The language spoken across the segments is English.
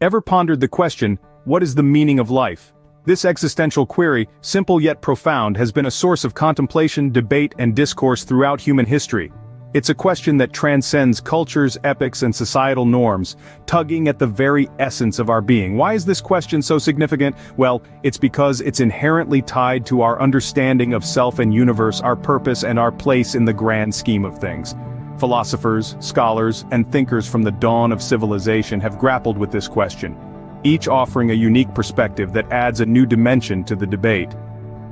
Ever pondered the question, what is the meaning of life? This existential query, simple yet profound, has been a source of contemplation, debate, and discourse throughout human history. It's a question that transcends cultures, epochs, and societal norms, tugging at the very essence of our being. Why is this question so significant? Well, it's because it's inherently tied to our understanding of self and universe, our purpose, and our place in the grand scheme of things. Philosophers, scholars, and thinkers from the dawn of civilization have grappled with this question, each offering a unique perspective that adds a new dimension to the debate.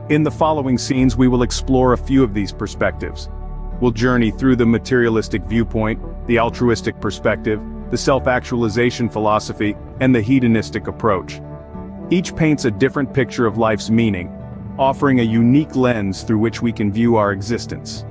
In the following scenes, we will explore a few of these perspectives. We'll journey through the materialistic viewpoint, the altruistic perspective, the self-actualization philosophy, and the hedonistic approach. Each paints a different picture of life's meaning, offering a unique lens through which we can view our existence.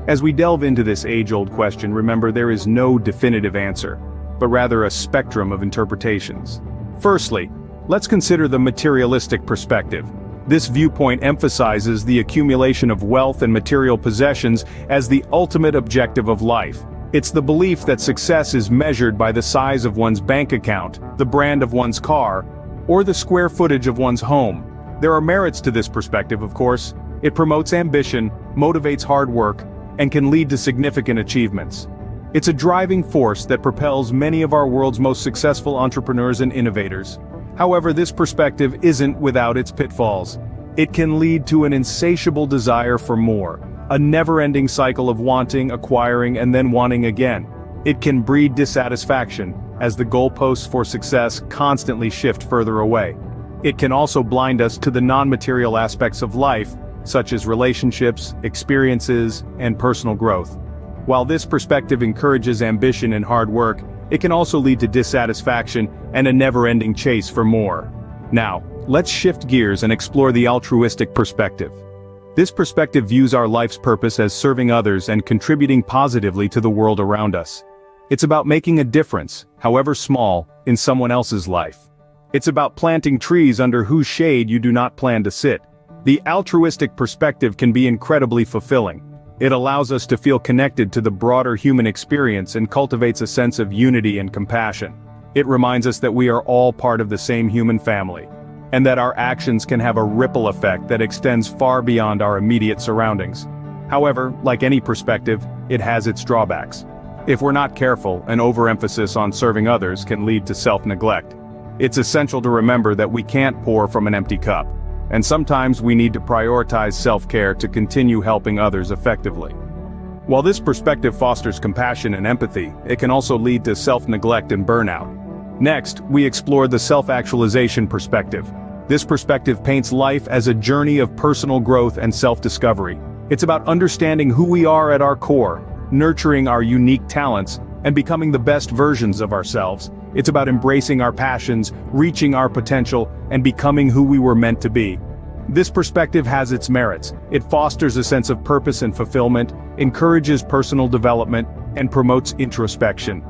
As we delve into this age-old question, remember there is no definitive answer, but rather a spectrum of interpretations. Firstly, let's consider the materialistic perspective. This viewpoint emphasizes the accumulation of wealth and material possessions as the ultimate objective of life. It's the belief that success is measured by the size of one's bank account, the brand of one's car, or the square footage of one's home. There are merits to this perspective, of course. It promotes ambition, motivates hard work, and can lead to significant achievements. It's a driving force that propels many of our world's most successful entrepreneurs and innovators. However, this perspective isn't without its pitfalls. It can lead to an insatiable desire for more, a never-ending cycle of wanting, acquiring, and then wanting again. It can breed dissatisfaction, as the goalposts for success constantly shift further away. It can also blind us to the non-material aspects of life, such as relationships, experiences, and personal growth. While this perspective encourages ambition and hard work, it can also lead to dissatisfaction and a never-ending chase for more. Now, let's shift gears and explore the altruistic perspective. This perspective views our life's purpose as serving others and contributing positively to the world around us. It's about making a difference, however small, in someone else's life. It's about planting trees under whose shade you do not plan to sit. The altruistic perspective can be incredibly fulfilling. It allows us to feel connected to the broader human experience and cultivates a sense of unity and compassion. It reminds us that we are all part of the same human family, and that our actions can have a ripple effect that extends far beyond our immediate surroundings. However, like any perspective, it has its drawbacks. If we're not careful, an overemphasis on serving others can lead to self-neglect. It's essential to remember that we can't pour from an empty cup, and sometimes we need to prioritize self-care to continue helping others effectively. While this perspective fosters compassion and empathy, it can also lead to self-neglect and burnout. Next, we explore the self-actualization perspective. This perspective paints life as a journey of personal growth and self-discovery. It's about understanding who we are at our core, nurturing our unique talents, and becoming the best versions of ourselves. It's about embracing our passions, reaching our potential, and becoming who we were meant to be. This perspective has its merits. It fosters a sense of purpose and fulfillment, encourages personal development, and promotes introspection.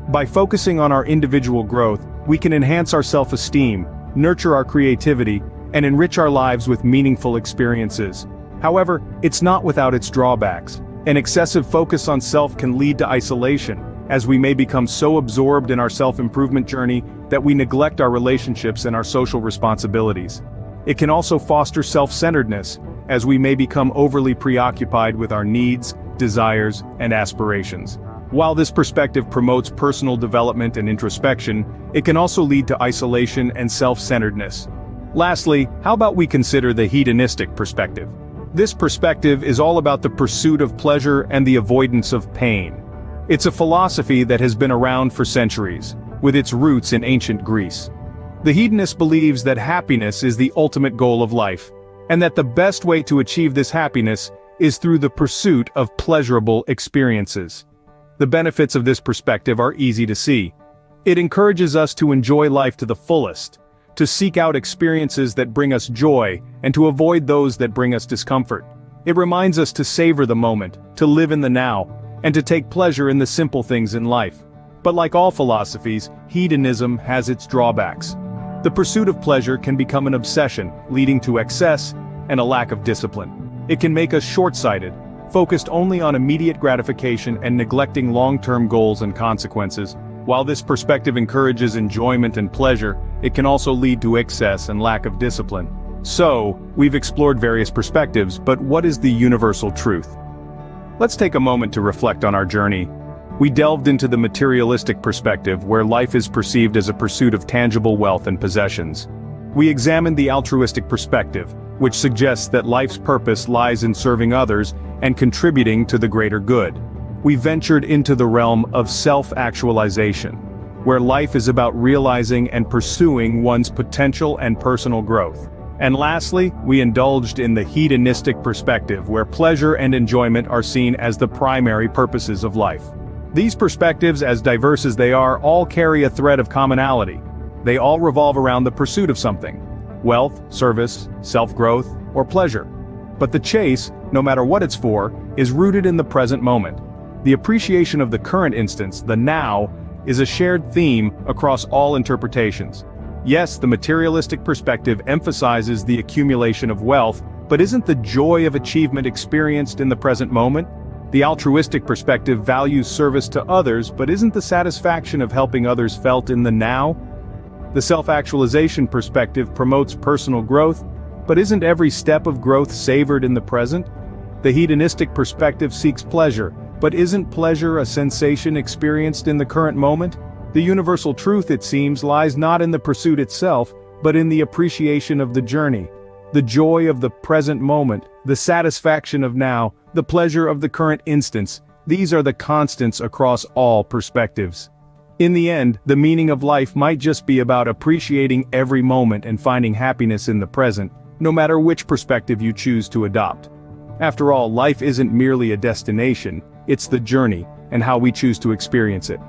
By focusing on our individual growth, we can enhance our self-esteem, nurture our creativity, and enrich our lives with meaningful experiences. However, it's not without its drawbacks. An excessive focus on self can lead to isolation, as we may become so absorbed in our self-improvement journey that we neglect our relationships and our social responsibilities. It can also foster self-centeredness, as we may become overly preoccupied with our needs, desires, and aspirations. While this perspective promotes personal development and introspection, it can also lead to isolation and self-centeredness. Lastly, how about we consider the hedonistic perspective? This perspective is all about the pursuit of pleasure and the avoidance of pain. It's a philosophy that has been around for centuries, with its roots in ancient Greece. The hedonist believes that happiness is the ultimate goal of life, and that the best way to achieve this happiness is through the pursuit of pleasurable experiences. The benefits of this perspective are easy to see. It encourages us to enjoy life to the fullest, to seek out experiences that bring us joy, and to avoid those that bring us discomfort. It reminds us to savor the moment, to live in the now, and to take pleasure in the simple things in life. But like all philosophies, hedonism has its drawbacks. The pursuit of pleasure can become an obsession, leading to excess and a lack of discipline. It can make us short-sighted, focused only on immediate gratification and neglecting long-term goals and consequences. While this perspective encourages enjoyment and pleasure, it can also lead to excess and lack of discipline. So, we've explored various perspectives, but what is the universal truth? Let's take a moment to reflect on our journey. We delved into the materialistic perspective, where life is perceived as a pursuit of tangible wealth and possessions. We examined the altruistic perspective, which suggests that life's purpose lies in serving others and contributing to the greater good. We ventured into the realm of self-actualization, where life is about realizing and pursuing one's potential and personal growth. And lastly, we indulged in the hedonistic perspective, where pleasure and enjoyment are seen as the primary purposes of life. These perspectives, as diverse as they are, all carry a thread of commonality. They all revolve around the pursuit of something: wealth, service, self-growth, or pleasure. But the chase, no matter what it's for, is rooted in the present moment. The appreciation of the current instance, the now, is a shared theme across all interpretations. Yes, the materialistic perspective emphasizes the accumulation of wealth, but isn't the joy of achievement experienced in the present moment? The altruistic perspective values service to others, but isn't the satisfaction of helping others felt in the now? The self-actualization perspective promotes personal growth, but isn't every step of growth savored in the present? The hedonistic perspective seeks pleasure, but isn't pleasure a sensation experienced in the current moment? The universal truth, it seems, lies not in the pursuit itself, but in the appreciation of the journey. The joy of the present moment, the satisfaction of now, the pleasure of the current instance, these are the constants across all perspectives. In the end, the meaning of life might just be about appreciating every moment and finding happiness in the present, no matter which perspective you choose to adopt. After all, life isn't merely a destination, it's the journey, and how we choose to experience it.